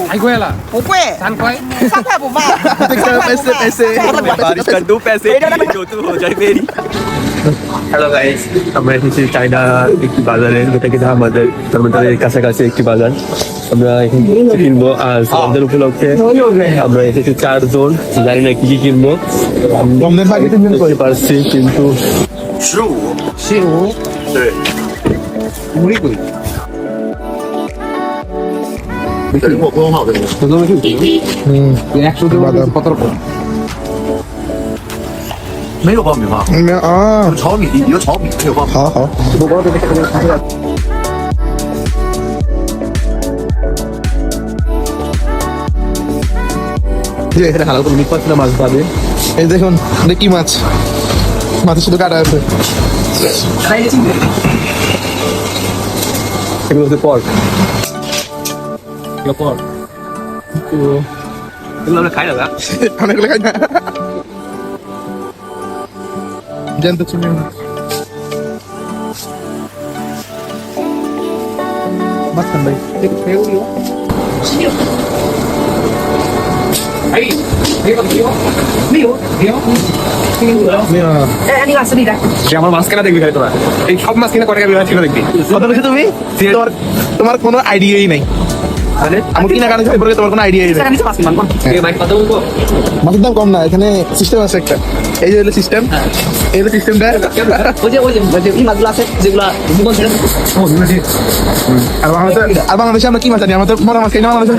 太贵了，不贵3块。 3块不卖，这个बारिश कर दो पैसे जो तू हो जाए मेरी। হ্যালো গাইস, আমরা এসেছি চায়না একটি বাজারে, যেটা কিনা আমাদের ধর্মতলের কাছাকাছি একটি বাজার। আমরা এখানে কিনবো আর রমজান উপলক্ষে আমরা এসেছি 4 জন, জানি না কি কি কিনবো। রমজান বাকি 3 জন করতে পারছি কিন্তু 15，对无力贵。火锅好的，这东西100多可多少？没有爆米花，没有啊，炒米有炒米，没有爆米花。好好。এখানে হালাল করে মিট পাচ্ছি না, মাছ পাবে। এই দেখুন এটা কি মাছ, মাছের শুধু কাটা আছে। এগুলো হচ্ছে পর্ক, পর্ক এগুলো আমরা খাই না। অনেকগুলো খাই না, জ্যান্ত চিংড়ি মাছ। মাছ খান ভাই। আমার মাছ কেনা দেখবি খালি তোরা, এই সব মাছ কিনা কটা বিভাগ ছিল দেখবি। কত বেশি তুমি? তোমার কোনো আইডিয়াই নাই। আমি কিনা কারণে সম্পর্কে তোমার কোনো আইডিয়াই নাই। মাছের দাম কম না, এখানে সিস্টেম আছে একটা। এই যে হলো সিস্টেম, এই হলো সিস্টেমটা। আর বাংলাদেশে আমরা কি মাছ জানি? আমরা তো মরা মাছ খাই না বাংলাদেশে।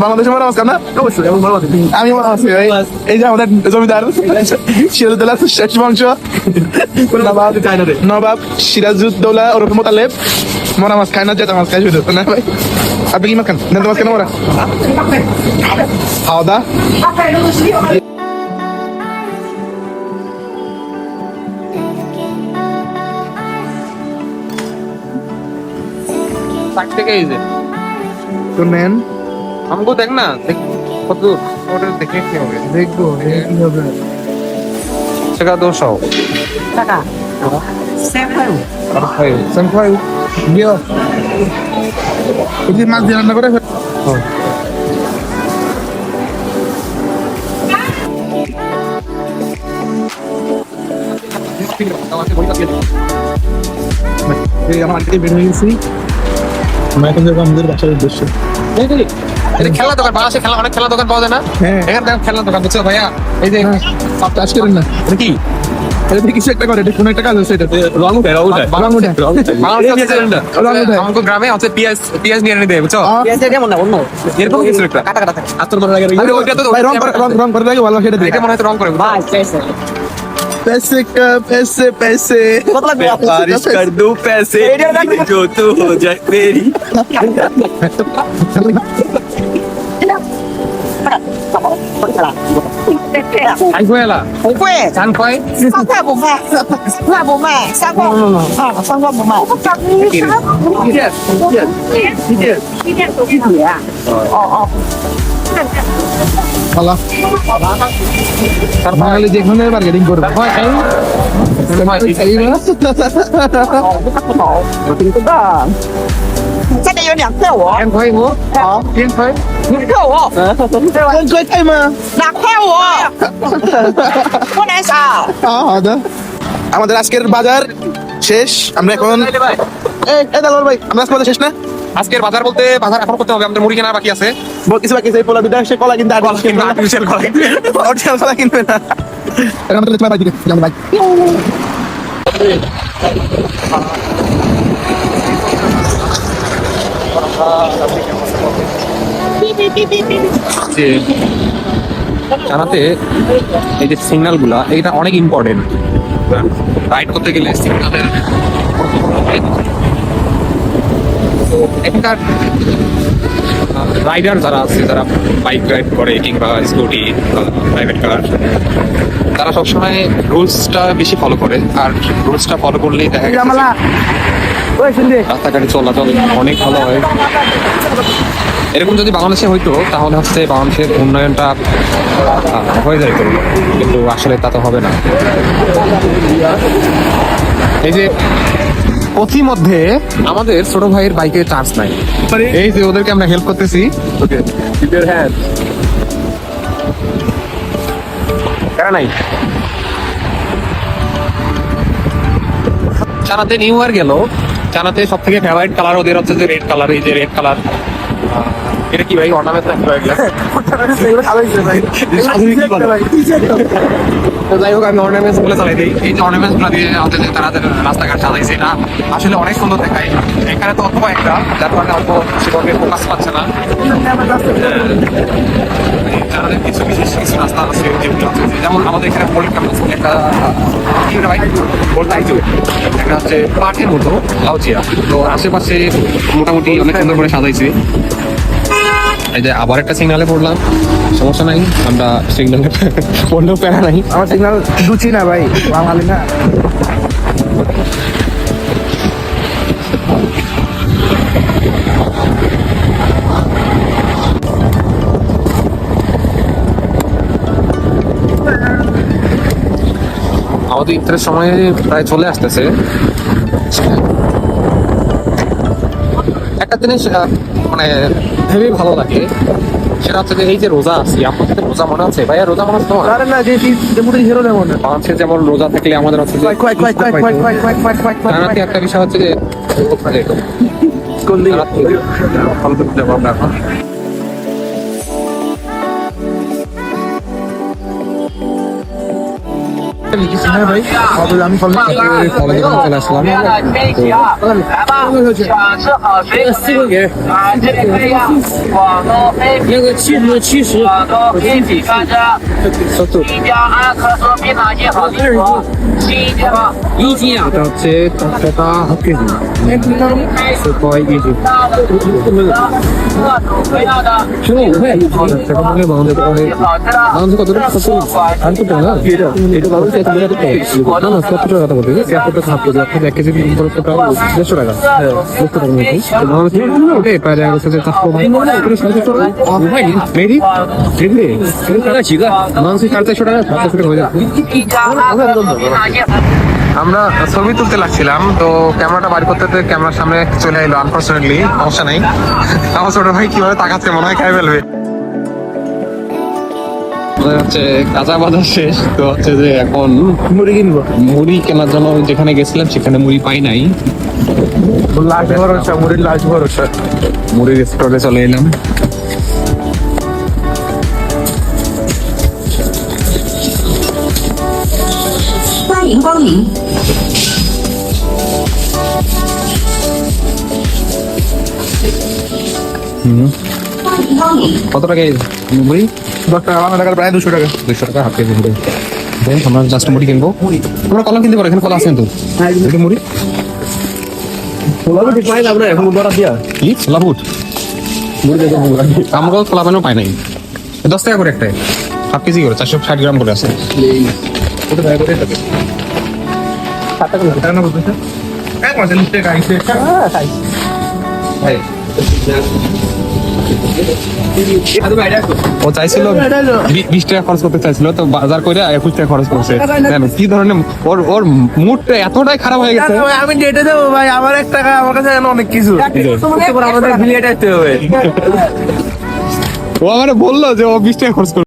বাংলাদেশে মরা মাছ খান না? আমি মরা মাছ খাই। এই যে আমাদের জমিদার সিরাজউদ্দৌলা শেষ বংশ নবাব সিরাজউদ্দৌলা ওরকম মোতালেব মরা মাছ খায় না, জেতা মাছ খায় শুধু না ভাই। আপনি কি মাছ খান? জেতা মাছ কেন মরা? খাওয়া দাওয়া ষাট টাকা এই যে তো নেন, আমাকে দেখ না, দেখ কত দূর ওটা দেখে কি হবে। দেখবো কি হবে। টাকা 200 টাকা 7 সানফ্লাওয়ার নিও। এই যে মাছ দিয়ে রান্না করে আমার আগে বের হয়ে গেছি। আমরা এখন যাবো আমাদের বাসার উদ্দেশ্যে। এটা খেলা দোকান, বাংলাদেশে খেলা অনেক খেলা দোকান পাওয়া যায় না? হ্যাঁ। এখানে দেখেন খেলা দোকান, বুঝছো ভাইয়া? এই যে কাজ করেন না, এটা কি এটা কিছু একটা করে, এটা কোনো একটা কাজ আছে। এটা রং উঠে, রং উঠে। বাগান উঠে বাংলাদেশে আমাকে গ্রামে হচ্ছে পিয়াজ নিয়ে এনে দেয়, বুঝছো? এরকম কিছু একটা কাটা কাটা থাকে। আতর মারা গেল। আরে ওইটা তো ভাই রং করে লাগে ভালো সেটা এটা মনে হয় রং করে। पैसे का पैसे बारिश कर दो पैसे जो तू हो जाए मेरी।太贵了，不贵3块。 3块不卖，3块不卖，3块3块不卖。ভালো বাঙালি যেখানে মার্কেটিং করবে这里有2块5， 2块5，好，2块。 2块5， কই তাই মা 2块5，不能少。好的আমাদের আজকের বাজার শেষ। আমরা এখন এই দালাল ভাই, আমরা আজকে বাজার শেষ না? আজকের বাজার বলতে বাজার এখন করতে হবে, আমাদের মুড়ি কেনা বাকি আছে। বহুত কিছু বাকি আছে। পোলা দুটা সে কলা কিনতে আর্টিফিশিয়াল কলা। অরিজিনাল কলা কিনবে না। এখন আমাদের তোমার বাইরে যাবো ভাই। জানাতে এই যে সিগন্যাল গুলা, এটা অনেক ইম্পর্টেন্ট। রাইড করতে গেলে সিগন্যালের এখানকার রাইডার যারা আছে, যারা বাইক রাইড করে কিংবা স্কুটি প্রাইভেট কার, তারা সবসময় রুলসটা বেশি ফলো করে। আর রুলসটা ফলো করলেই দেখা গেছে রাস্তাঘাটে চলাচল অনেক ভালো হয়। এরকম যদি বাংলাদেশে হইতো তাহলে হচ্ছে বাংলাদেশের উন্নয়নটা হয়ে যেত, কিন্তু আসলে তা তো হবে না। এই যে পথিমধ্যে আমাদের ছোট ভাইয়ের বাইকে চার্জ নাই, এই যে ওদেরকে আমরা হেল্প করতেছি। ওকে, কিপ ইউর হ্যান্ড। কেন নাই? চানাতে নিউ ইয়ার গেল, চানাতে সব থেকে ফেভারিট কালার ওদের হচ্ছে যে রেড কালার। এই যে রেড কালার, এটা কি ভাই অর্নামেন্ট নাকি ভাই? তো যাই হোক, আমি অর্নামেন্টস গুলো চালাই দিই। এই যে অর্নামেন্টস গুলো দিয়ে আমাদের যে তারা রাস্তাঘাট চালাইছে, না আসলে অনেক সুন্দর দেখায়। এখানে তো অথবা একটা যার কারণে অল্প সেভাবে ফোকাস পাচ্ছে না। তাদের কিছু বিশেষ কিছু রাস্তা আছে যেগুলো হচ্ছে যেমন আমাদের এখানে বোল্ট ক্যাম্পাস একটা বোল্ট আইজু, একটা হচ্ছে পাটের মতো লাউচিয়া। তো আশেপাশে মোটামুটি অনেক সুন্দর করে সাজাইছে। এই যে আবার একটা সিগনালে পড়লাম, সমস্যা নাই, আমরা সিগনালে পড়লেও প্যারা নাই। আমার সিগন্যাল দুচি না ভাই, বাঙালি না। আমাদের ইফতারের সময় প্রায় চলে আসতেছে। একটা জিনিস মানে ভেবে ভালো লাগে, সেটা হচ্ছে যে এই যে রোজা আছি, আপনার সাথে রোজা মনে আছে ভাইয়া? রোজা মনে আছে তোমার? আরে না, যে মুদি হিরো না মনে। বাংলাদেশে যেমন রোজা থাকলে আমাদের হচ্ছে যে জানাতে একটা বিষয় হচ্ছে যে কোন দিকে? আমরা এখন ভাই আমি ফলো কলেজে চলে আসলাম। এটা হচ্ছে টাকা হাফকেজি আমরা ছবি তুলতে লাগছিলাম, তো ক্যামেরাটা বার করতে ক্যামেরার সামনে চলে এলো। আনফর্চুনেটলি সমস্যা নাই, আমার ছোট ভাই কিভাবে তাকাচ্ছে মনে হয় খাই ফেলবে। হচ্ছে কাঁচা বাজার শেষ, তো হচ্ছে যে এখন মুড়ি কিনবো। মুড়ি কেনার জন্য যেখানে গেছিলাম সেখানে মুড়ি পাই নাই। লাস্ট ভরসা, মুড়ির লাস্ট ভরসা। মুড়ির স্টোরে চলে এলাম। কত টাকা মুড়ি? 10 টাকা, বাংলা টাকার প্রায় 200 টাকা। 200 টাকা হাফ কেজি মুড়ি। আমরা জাস্ট মুড়ি কিনবো। আমরা কলা কিনতে পারো, এখানে কলা আছেন তো? এটা মুড়ি এখন বড় দিয়া কি ছোলাবুট আমরা কলা বানানো পাই নাই। 10 টাকা করে একটা, হাফ কেজি করে 460 গ্রাম করে আছে। ও চাইছিল 20 টাকা খরচ করতে চাইছিল, তো বাজার করে 21 টাকা খরচ করছে। কি ধরনের ওর ওর মুডটা এতটাই খারাপ হয়ে গেছে। আমি ডেটে দেবো ভাই, আমার 1 টাকা আমার কাছে অনেক কিছু। আমাদের বিলিয়ে আসতে হবে। ও আমার বললো যে ও 20 টাকা খরচ করবে।